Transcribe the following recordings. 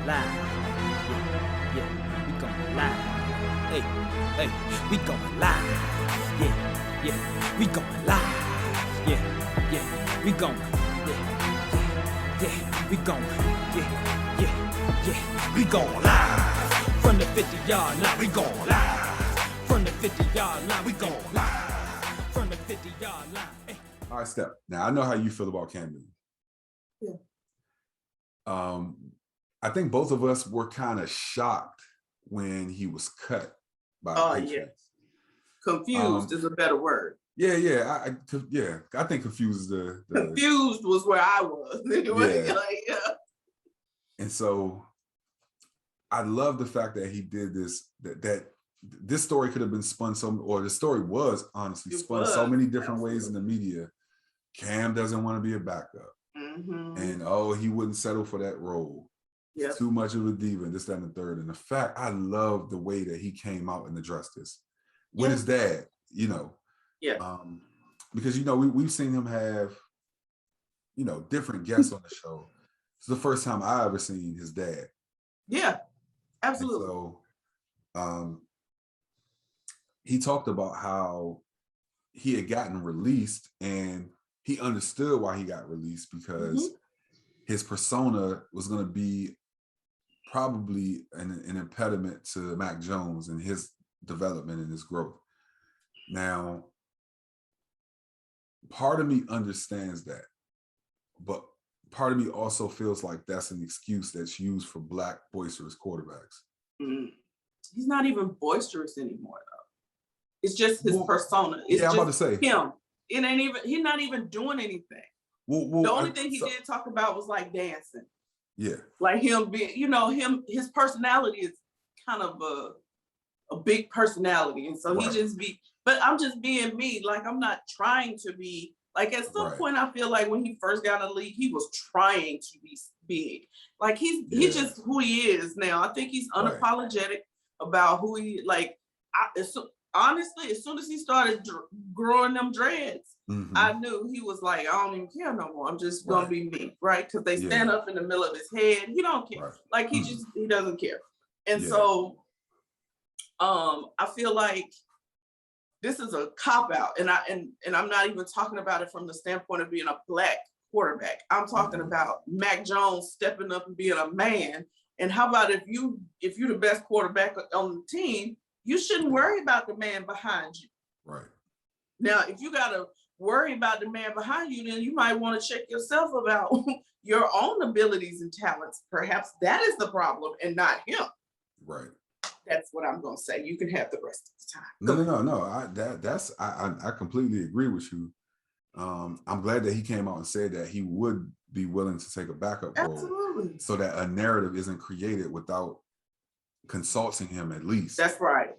live. Yeah, yeah, we going live. Hey, hey, we going live. Yeah, yeah, we going live. Yeah, yeah, we going. Yeah, yeah, we going. Yeah, yeah, yeah, we going live. From the 50-yard line, we going live. From the 50-yard line, we going live. From the 50-yard line. Hey. All right, Steph. Now I know how you feel about Cam Newton. Yeah. I think both of us were kind of shocked when he was cut by the Patriots. Yeah. Confused is a better word. Yeah. I think confused is the confused was where I was anyway. Yeah. And so I love the fact that he did this. That this story could have been spun the story was honestly spun so many different ways in the media. Cam doesn't want to be a backup. Mm-hmm. And he wouldn't settle for that role. Yep. Too much of a diva, and this, that, and the third. And the fact, I love the way that he came out and addressed this with his dad, Yeah. Because we've seen him have, different guests on the show. It's the first time I ever seen his dad. Yeah, absolutely. And so he talked about how he had gotten released and he understood why he got released because his persona was going to be probably an impediment to Mac Jones and his development and his growth. Now, part of me understands that, but part of me also feels like that's an excuse that's used for Black boisterous quarterbacks. Mm. He's not even boisterous anymore, though. It's just his persona. It's I'm about to say him. It ain't even. He's not even doing anything. The only thing he did talk about was like dancing. Yeah. Like him being, his personality is kind of a big personality. And so he just but I'm just being me. Like, I'm not trying to be, like, at some point, I feel like when he first got in the league, he was trying to be big. Like, he's just who he is now. I think he's unapologetic about who he, honestly, as soon as he started growing them dreads, I knew he was like, I don't even care no more. I'm just gonna be me, right? Because they stand up in the middle of his head. He don't care. Like he doesn't care. And so, I feel like this is a cop out, and I'm not even talking about it from the standpoint of being a Black quarterback. I'm talking about Mac Jones stepping up and being a man. And how about if you're the best quarterback on the team, you shouldn't worry about the man behind you. Right. Now, if you got to worry about the man behind you, then you might want to check yourself about your own abilities and talents. Perhaps that is the problem and not him. Right. That's what I'm going to say. You can have the rest of the time. No. I completely agree with you. I'm glad that he came out and said that he would be willing to take a backup role so that a narrative isn't created without consulting him at least. That's right.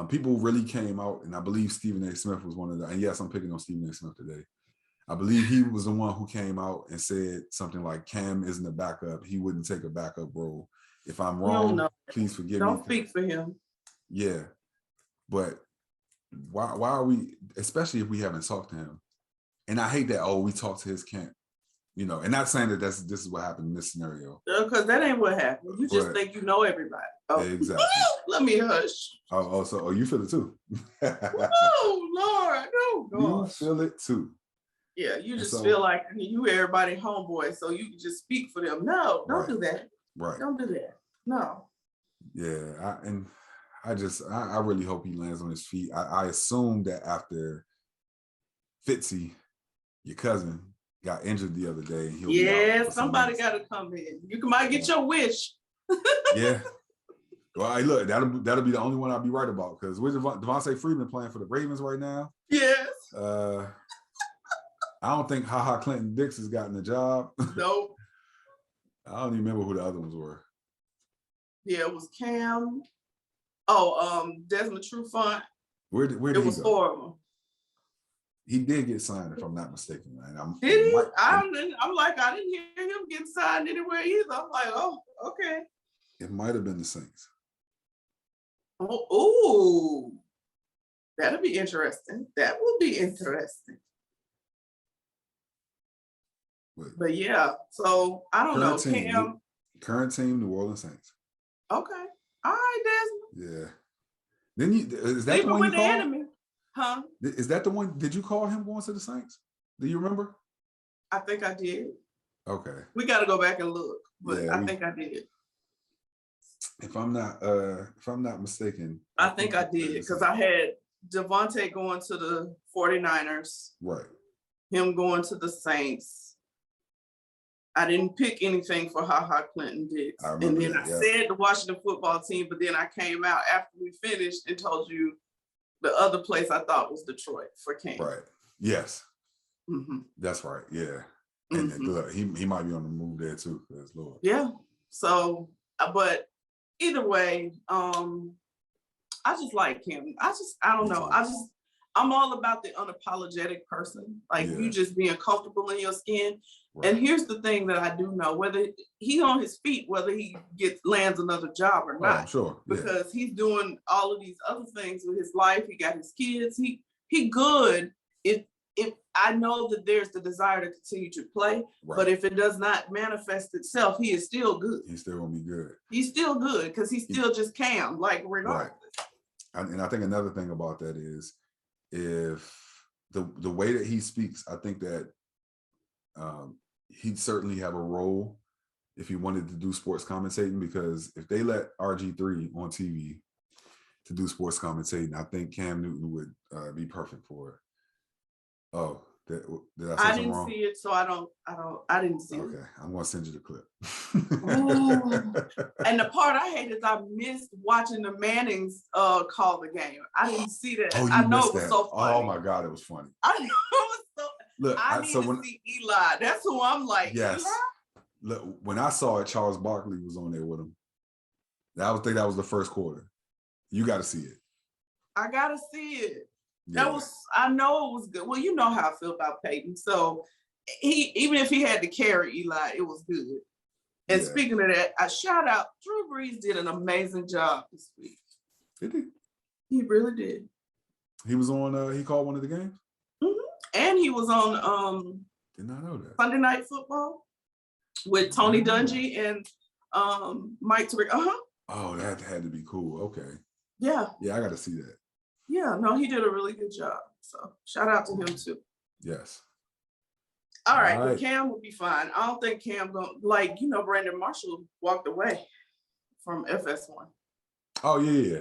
People really came out, and I believe Stephen A. Smith was one of the, and yes, I'm picking on Stephen A. Smith today. I believe he was the one who came out and said something like, Cam isn't a backup. He wouldn't take a backup role. If I'm wrong, please forgive me. Don't speak for him. Yeah. But why are we, especially if we haven't talked to him, and I hate that, we talked to his camp, and not saying that this is what happened in this scenario. Because that ain't what happened. You just think you know everybody. Oh, exactly. Let me hush. So you feel it too. Oh, Lord. Oh, gosh. You feel it too. Yeah, you just feel like you everybody homeboy, so you can just speak for them. No, don't do that. Right. Don't do that. No. Yeah, I really hope he lands on his feet. I assume that after Fitzy, your cousin, got injured the other day, and he'll be out somebody got to come in. You might get your wish. Yeah. Well, hey, look, that'll be the only one I'll be right about, because where's Devontae Freeman playing for the Ravens right now? Yes. I don't think HaHa Clinton Dix has gotten a job. Nope. I don't even remember who the other ones were. Yeah, it was Cam. Desmond Trufant. Where did he go? It was 4 of them. He did get signed, if I'm not mistaken. Man. Did he? I'm like, I didn't hear him get signed anywhere either. I'm like, oh, okay. It might have been the Saints. Oh, that'll be interesting. That will be interesting. But yeah, so I don't know. Current team, New Orleans Saints. Okay. All right, Desmond. Yeah. Then is that the one you called? Enemy. Huh? Is that the one? Did you call him going to the Saints? Do you remember? I think I did. Okay. We got to go back and look, but I think I did. If I'm not mistaken, I think I did because I had Devontae going to the 49ers. Right. Him going to the Saints. I didn't pick anything for HaHa Clinton Dix. And then I said the Washington football team, but then I came out after we finished and told you the other place I thought was Detroit for Cam. Right. Yes. Mm-hmm. That's right. Yeah. And look, he might be on the move there too. Lord. Yeah. So, but either way, I just like him. I don't know. I'm all about the unapologetic person. Like you just being comfortable in your skin. Right. And here's the thing that I do know, whether he's on his feet, whether he lands another job or not. I'm sure. Yeah. Because he's doing all of these other things with his life. He got his kids. He good. If I know that there's the desire to continue to play, but if it does not manifest itself, he is still good. He's still gonna be good. He's still good because he's still just Cam, like regardless. Right. And I think another thing about that is if the way that he speaks, I think that he'd certainly have a role if he wanted to do sports commentating, because if they let RG3 on TV to do sports commentating, I think Cam Newton would be perfect for it. Oh, did I say something wrong? I didn't see it, so I didn't see it. Okay, I'm gonna send you the clip. And the part I hate is I missed watching the Mannings call the game. I didn't see that. Oh, I know it was so funny. Oh my God, it was funny. I know it was so. Look, I need to see Eli. That's who I'm like. Yes. Eli? Look, when I saw it, Charles Barkley was on there with him. I would think that was the first quarter. You got to see it. I gotta see it. Yeah. I know it was good. Well, you know how I feel about Peyton. So even if he had to carry Eli, it was good. And speaking of that, I shout out Drew Brees did an amazing job this week. Did he? He really did. He was on. He called one of the games. Mm-hmm. And he was on. Did not know that. Sunday Night Football with Tony Dungy and Mike Tariq. Oh, that had to be cool. Okay. Yeah. Yeah, I got to see that. Yeah, no, he did a really good job. So shout out to him too. Yes. All right, but Cam will be fine. I don't think Cam Brandon Marshall walked away from FS1. Oh yeah.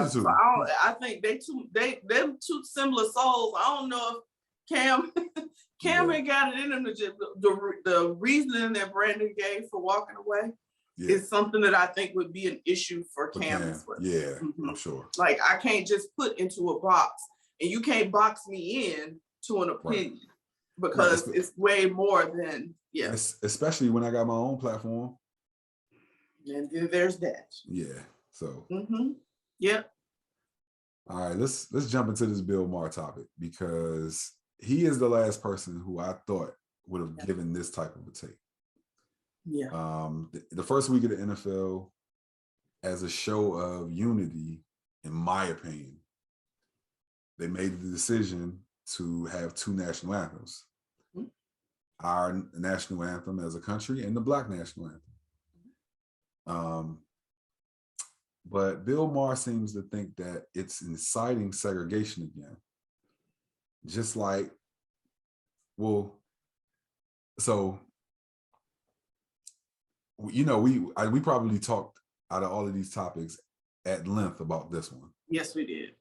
So I think them two similar souls. I don't know if Cam ain't got it in him. The reasoning that Brandon gave for walking away is something that I think would be an issue for Cam as well. Yeah, I'm sure. Like I can't just put into a box, and you can't box me in to an opinion because it's way more than Especially when I got my own platform. And then there's that. Yeah. So. Yeah. All right, let's jump into this Bill Maher topic, because he is the last person who I thought would have given this type of a take. Yeah. The first week of the NFL, as a show of unity, in my opinion, they made the decision to have two national anthems. Mm-hmm. Our national anthem as a country and the Black national anthem. But Bill Maher seems to think that it's inciting segregation again. Just like, we probably talked out of all of these topics at length about this one. Yes, we did.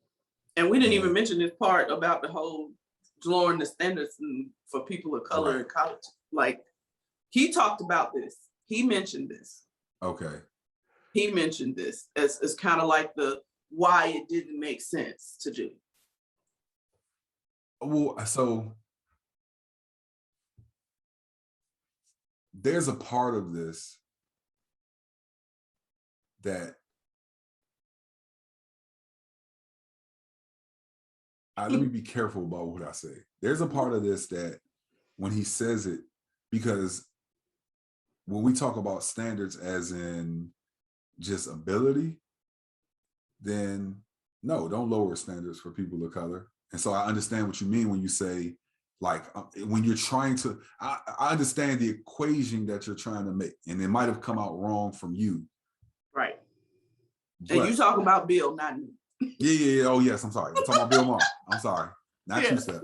And we didn't even mention this part about the whole lowering the standards for people of color in college. Like, he talked about this. He mentioned this. Okay. He mentioned this as kind of like the why it didn't make sense to do. Well, so there's a part of this that let me be careful about what I say. There's a part of this that when he says it, because when we talk about standards as in just ability, then no, don't lower standards for people of color. And so I understand what you mean when you say Like when you're trying to, I understand the equation that you're trying to make, and it might have come out wrong from you. Right. But, and you talking about Bill, not me. Yeah. Oh yes, I'm sorry. I'm talking about Bill Maher. I'm sorry. Not you, Steph.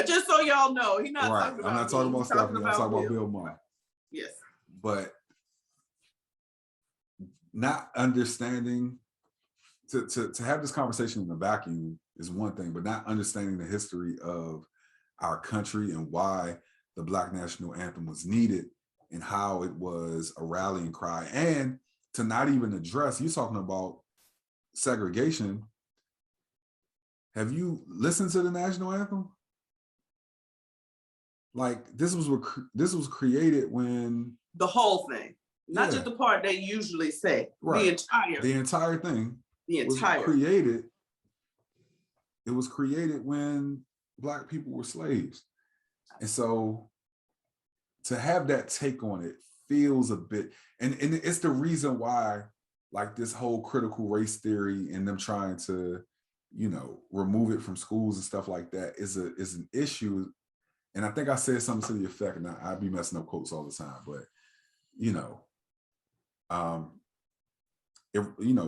Just so y'all know, he's not right. talking about I'm not talking about Stephanie. I'm talking about Bill Maher. Yes. But not understanding to have this conversation in the vacuum is one thing, but not understanding the history of our country and why the Black National Anthem was needed and how it was a rallying cry, and to not even address, you're talking about segregation. Have you listened to the national anthem? Like this was created when the whole thing, not just the part they usually say, right. the entire thing was created. It was created when Black people were slaves. And so to have that take on it feels a bit, and it's the reason why like this whole critical race theory and them trying to, remove it from schools and stuff like that is an issue. And I think I said something to the effect, and I'd be messing up quotes all the time, but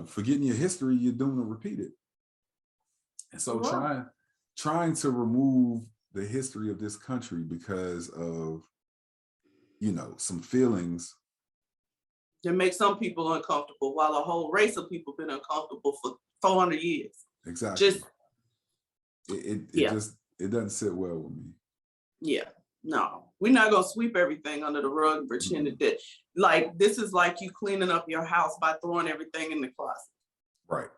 forgetting your history, you're doomed to repeat it. And so trying to remove the history of this country because of, some feelings that make some people uncomfortable, while a whole race of people been uncomfortable for 400 years. Exactly. It doesn't sit well with me. Yeah, no, we're not gonna sweep everything under the rug and pretend that like this is like you cleaning up your house by throwing everything in the closet. Right.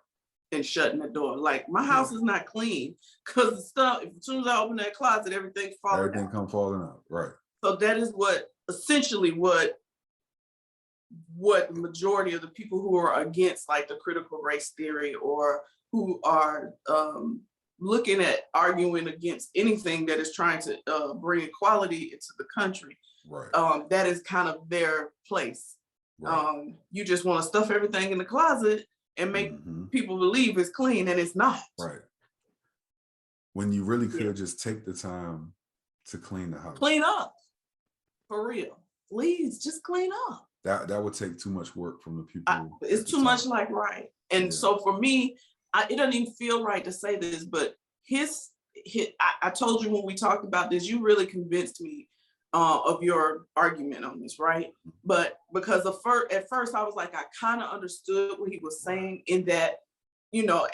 And shutting the door. Like my house is not clean because the stuff, as soon as I open that closet, everything's falling out. Everything come falling out. Right. So that is essentially what the majority of the people who are against like the critical race theory or who are looking at arguing against anything that is trying to bring equality into the country. Right. That is kind of their place. Right. You just want to stuff everything in the closet and make people believe it's clean, and it's not. Right. When you really could just take the time to clean the house. Clean up. For real. Please, just clean up. That would take too much work from the people. It's too much like right. And so for me, it doesn't even feel right to say this, but I told you when we talked about this, you really convinced me of your argument on this, right? But because at first I was like, I kind of understood what he was saying in that,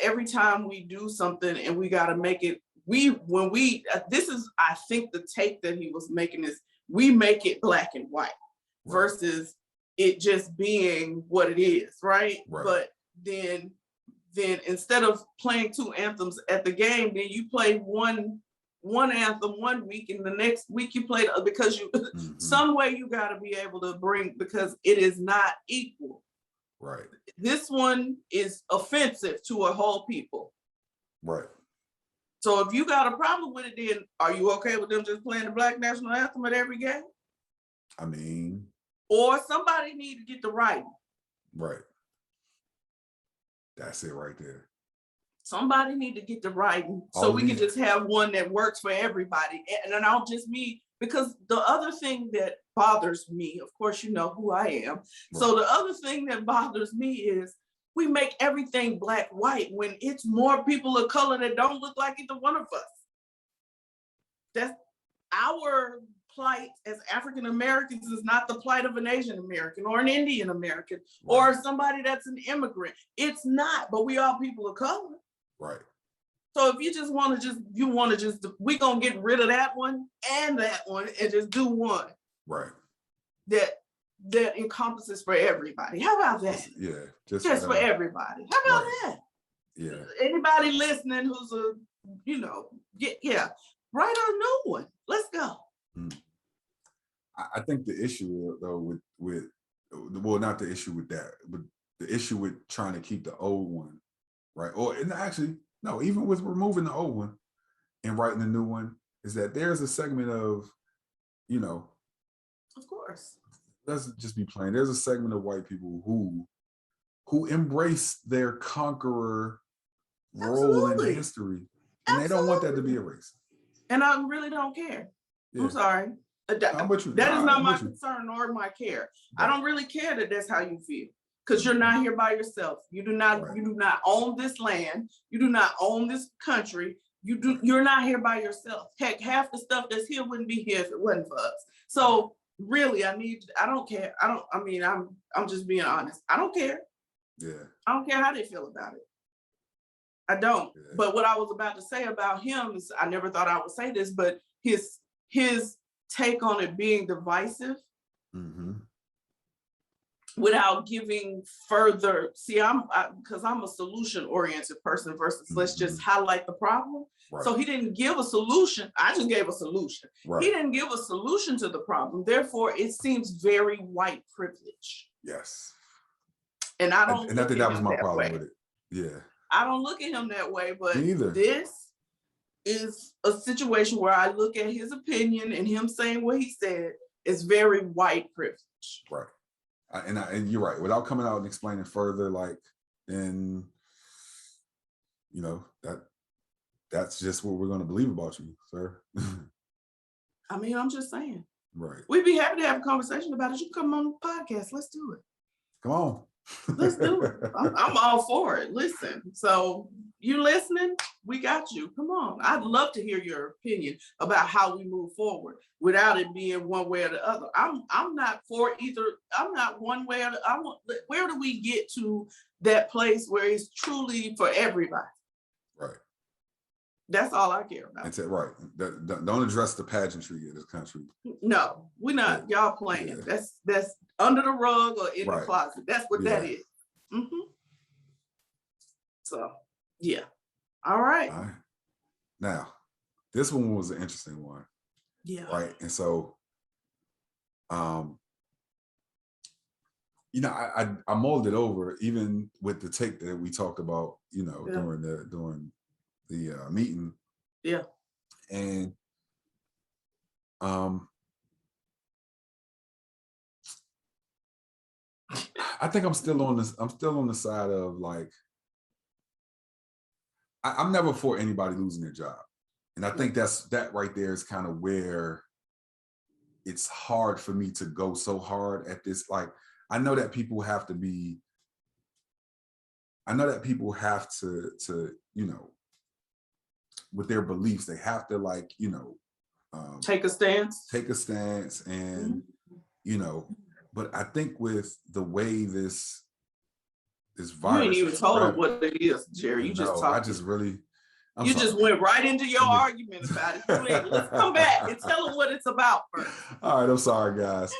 every time we do something and we got to make it, this is, I think the take that he was making is we make it black and white versus it just being what it is, right? But then instead of playing two anthems at the game, then you play one anthem one week and the next week you play because you some way you got to be able to bring, because it is not equal. Right. This one is offensive to a whole people. Right. So if you got a problem with it, then are you okay with them just playing the Black National Anthem at every game? I mean, or somebody need to get the right. Right. That's it right there. Somebody need to get the writing so we can just have one that works for everybody. And I don't just mean, because the other thing that bothers me, of course, you know who I am. Right. So the other thing that bothers me is we make everything black, white when it's more people of color that don't look like either one of us. That's our plight as African Americans is not the plight of an Asian American or an Indian American or somebody that's an immigrant. It's not, but we are people of color. Right. So if you just want to we're going to get rid of that one and just do one. Right. That encompasses for everybody. How about that? Yeah. Just for everybody. How about that? Yeah. Anybody listening who's write a new one. Let's go. I think the issue though with not the issue with that, but the issue with trying to keep the old one, right? Even with removing the old one and writing a new one, is that there's a segment of, of course. Let's just be plain. There's a segment of white people who embrace their conqueror role in history, and they don't want that to be erased. And I really don't care. Yeah. I'm sorry. That is not my concern or my care. Right. I don't really care that that's how you feel, because you're not here by yourself. You do not. Right. You do not own this land. You do not own this country. You're not here by yourself. Heck, half the stuff that's here wouldn't be here if it wasn't for us. So really, I don't care. I'm just being honest. I don't care. Yeah. I don't care how they feel about it. I don't. Yeah. But what I was about to say about him is, I never thought I would say this, but his take on it being divisive, without giving further. See, because I'm a solution-oriented person versus let's just highlight the problem. Right. So he didn't give a solution. I just gave a solution. Right. He didn't give a solution to the problem. Therefore, it seems very white privilege. Yes. And I don't. And I think that was my problem with it. Yeah. I don't look at him that way, but this is a situation where I look at his opinion and him saying what he said is very white privilege. Right. And you're right. Without coming out and explaining further, then that's just what we're going to believe about you, sir. I'm just saying. Right. We'd be happy to have a conversation about it. You come on the podcast. Let's do it. Come on. Let's do it. I'm all for it. Listen, so you listening? We got you. Come on. I'd love to hear your opinion about how we move forward without it being one way or the other. I'm not for either. I'm not one way or the other. Where do we get to that place where it's truly for everybody? Right. That's all I care about. That's it, right. Don't address the pageantry of this country. No, we're not. Yeah. Y'all playing. Yeah. That's under the rug or in the closet. That's what that is. So, yeah. All right. Now, this one was an interesting one. Yeah. Right. And so, I molded over even with the take that we talked about, during the meeting. Yeah. And I think I'm still on this. I'm still on the side of I'm never for anybody losing their job. And I think that right there is kind of where it's hard for me to go so hard at this. I know that people have to with their beliefs, they have to take a stance and, but I think with the way this virus. You ain't even told them what it is, Jerry. You just talked. I just really. You just went right into your argument about it. Let's come back and tell them what it's about first. All right, I'm sorry, guys.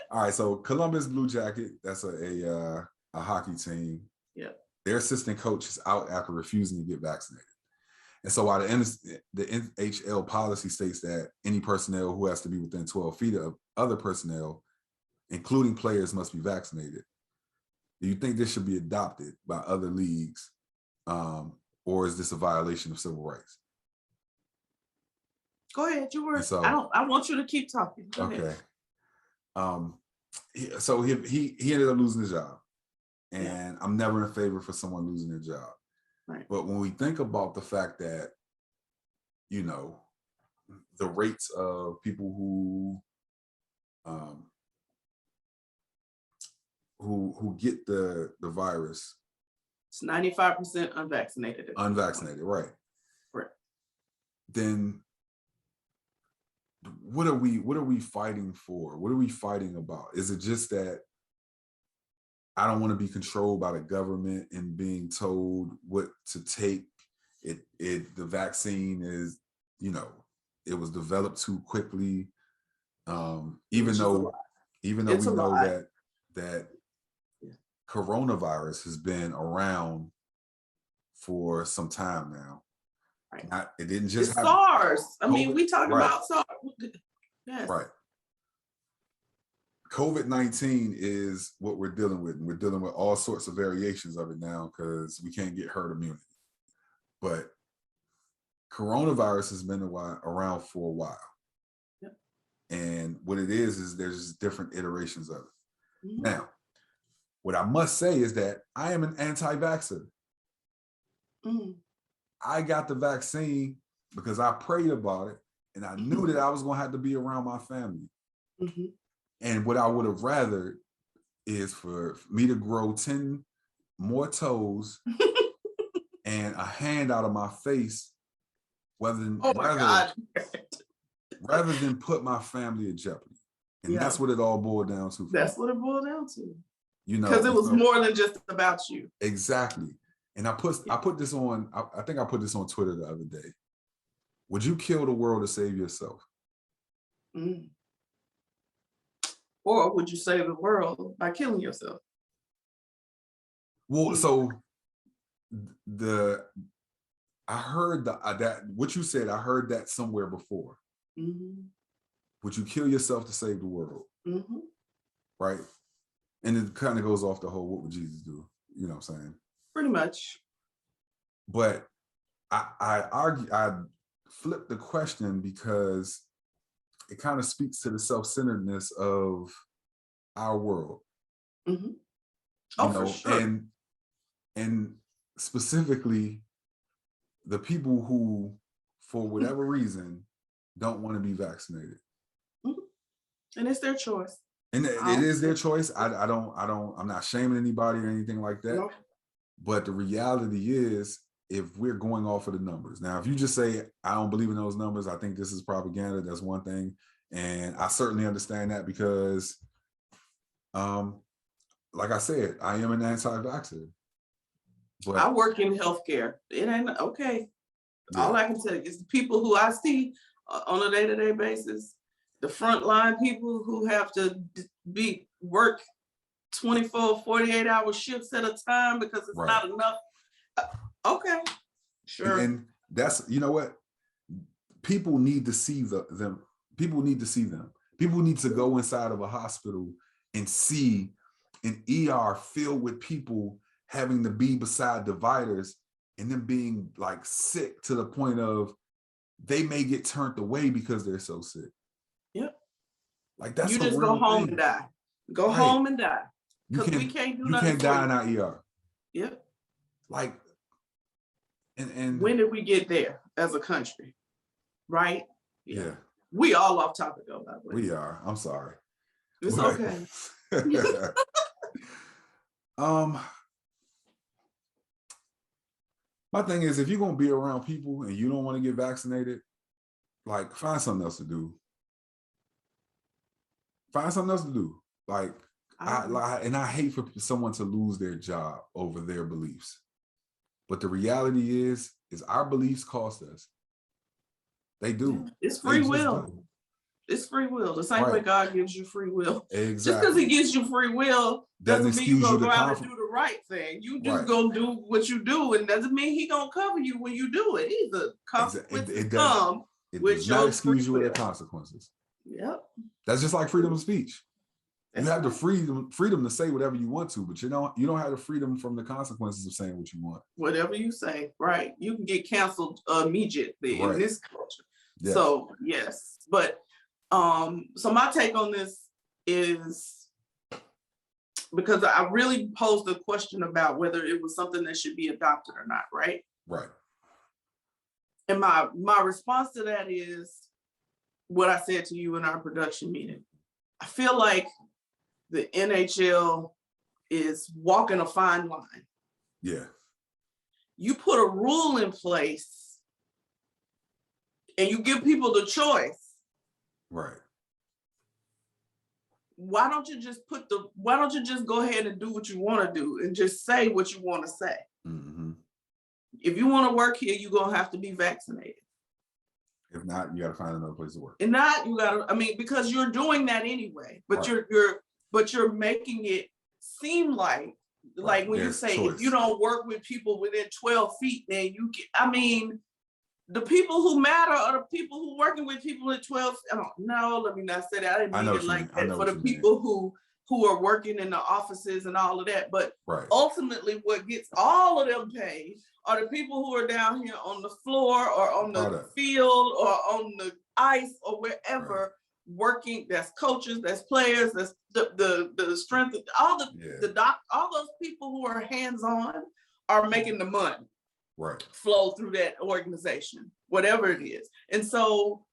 All right, so Columbus Blue Jacket, that's a hockey team. Yeah. Their assistant coach is out after refusing to get vaccinated. And so while the NHL policy states that any personnel who has to be within 12 feet of other personnel, including players, must be vaccinated. Do you think this should be adopted by other leagues, or is this a violation of civil rights? Go ahead. You were. So, I want you to keep talking. Go ahead. So he ended up losing his job, and I'm never in favor for someone losing their job. Right. But when we think about the fact that, the rates of people who get the virus, it's 95% unvaccinated. Unvaccinated, right? Right. Then what are we fighting for? What are we fighting about? Is it just that I don't want to be controlled by the government and being told what to take? The vaccine is, it was developed too quickly. Even though we know that coronavirus has been around for some time now. Right. It didn't just happen. SARS. We talk about SARS. Yes. Right. COVID-19 is what we're dealing with. And we're dealing with all sorts of variations of it now because we can't get herd immunity. But coronavirus has been around for a while. Yep. And what it is there's different iterations of it. Mm-hmm. Now, what I must say is that I am an anti-vaxxer. Mm-hmm. I got the vaccine because I prayed about it and I knew that I was going to have to be around my family. Mm-hmm. And what I would have rather is for me to grow 10 more toes and a hand out of my face rather than put my family in jeopardy. And that's what it all boiled down to. That's what it boiled down to. You know, because it was more than just about you. Exactly. And I put this on, I think I put this on Twitter the other day. Would you kill the world to save yourself? Mm. Or would you save the world by killing yourself? Well, so I heard that what you said, I heard that somewhere before. Mm-hmm. Would you kill yourself to save the world? Mm-hmm. Right? And it kind of goes off the whole, what would Jesus do? You know what I'm saying? Pretty much. But I flipped the question because it kind of speaks to the self-centeredness of our world. Mm-hmm. For sure. And specifically the people who, for whatever reason, don't want to be vaccinated. Mm-hmm. And it's their choice. And it is their choice. I'm not shaming anybody or anything like that. No. But the reality is, if we're going off of the numbers. Now, if you just say, I don't believe in those numbers, I think this is propaganda, that's one thing. And I certainly understand that because, like I said, I am an anti-vaxxer. But I work in healthcare. It ain't okay. Yeah. All I can tell you is the people who I see on a day-to-day basis, the frontline people who have to work 24, 48-hour shifts at a time because it's not enough. Okay, sure. And that's, you know what? People need to see them. People need to see them. People need to go inside of a hospital and see an ER filled with people having to be beside dividers and them being like sick to the point of they may get turned away because they're so sick. Yep. Like that's you just go home and die. Go home and die. Because we can't do nothing. You can't die in our ER. Yep. Like, and when did we get there as a country? Right? Yeah. We all off topic though, by the way. We are. I'm sorry. It's okay. My thing is, if you're gonna be around people and you don't want to get vaccinated, like find something else to do. Find something else to do. Like I hate for someone to lose their job over their beliefs. But the reality is our beliefs cost us. They do. It's free will. It's free will. The same way God gives you free will. Exactly. Just because he gives you free will doesn't mean you're gonna go out and do the right thing. You just gonna do what you do, and doesn't mean he gonna cover you when you do it either. Consequences come. It does not excuse you with the consequences. Yep. That's just like freedom of speech. You have the freedom to say whatever you want to, but you don't have the freedom from the consequences of saying what you want. Whatever you say, right? You can get canceled immediately in this culture. Yes. So yes, but so my take on this is because I really posed a question about whether it was something that should be adopted or not, right? Right. And my response to that is what I said to you in our production meeting. I feel like the NHL is walking a fine line. Yeah. You put a rule in place and you give people the choice. Right. Why don't you just go ahead and do what you want to do and just say what you want to say? Mm-hmm. If you want to work here, you're going to have to be vaccinated. If not, you got to find another place to work. And not, you got to, because you're doing that anyway, but you're making it seem like when you say, choice. If you don't work with people within 12 feet, then you get, the people who matter are the people who working with people at 12. Let me not say that. I didn't mean it like that for the people who are working in the offices and all of that. But ultimately what gets all of them paid are the people who are down here on the floor or on the field or on the ice or wherever working. That's coaches, that's players, that's the strength, all those people who are hands-on are making the money. Right. Flow through that organization, whatever it is. And so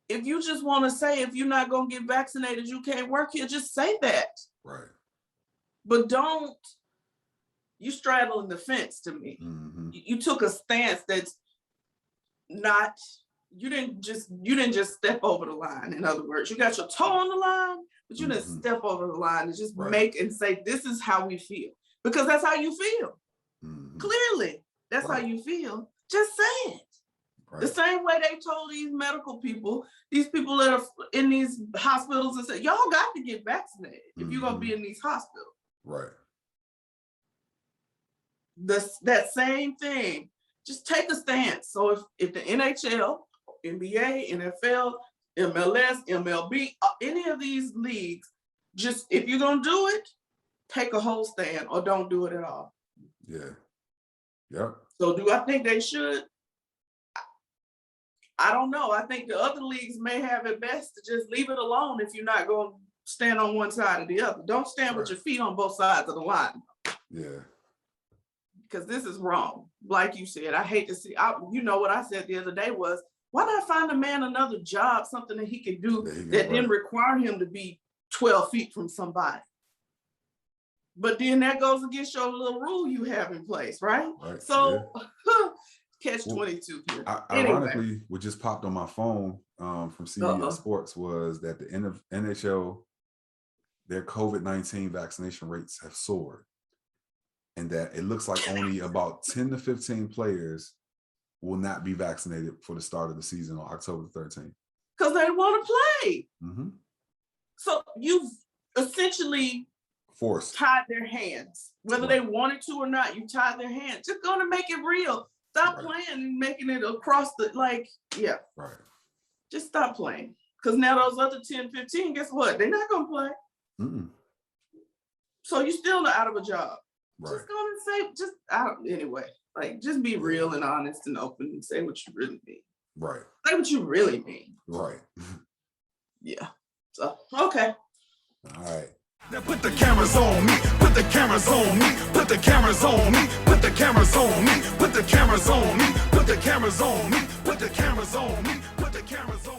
if you just want to say if you're not going to get vaccinated, you can't work here, just say that. Right. But don't, you straddling the fence to me. Mm-hmm. You took a stance that's not, you didn't just step over the line. In other words, you got your toe on the line, but you didn't step over the line and just make and say, this is how we feel. Because that's how you feel. Mm-hmm. Clearly, that's how you feel. Just say it. Right. The same way they told these medical people, these people that are in these hospitals, and said, y'all got to get vaccinated if you're going to be in these hospitals. Right. That same thing, just take a stance. So if the NHL, NBA, NFL, MLS, MLB, any of these leagues, just if you're going to do it, take a whole stand or don't do it at all. Yeah. Yep. So do I think they should? I don't know. I think the other leagues may have it best to just leave it alone if you're not going to stand on one side or the other. Don't stand with your feet on both sides of the line. Yeah. Because this is wrong. Like you said, I hate to see, you know what I said the other day was, why not find a man another job, something that he can do that didn't require him to be 12 feet from somebody? But then that goes against your little rule you have in place, right? So catch 22 here. Ironically, what just popped on my phone from CBS Sports was that the NHL, their COVID-19 vaccination rates have soared. And that it looks like only about 10 to 15 players will not be vaccinated for the start of the season on October 13th. Because they want to play. Mm-hmm. So you've essentially tied their hands. Whether they wanted to or not, you tied their hands. Just going to make it real. Stop playing and making it across the, just stop playing. Because now those other 10, 15, guess what? They're not going to play. Mm-mm. So you're still out of a job. Right. Just going to say, anyway, just be real and honest and open and say what you really mean. Right. Say what you really mean. Right. Yeah. So, okay. All right. Now put the cameras on me, put the cameras on me, put the cameras on me, put the cameras on me, put the cameras on me, put the cameras on me, put the cameras on me, put the cameras on me.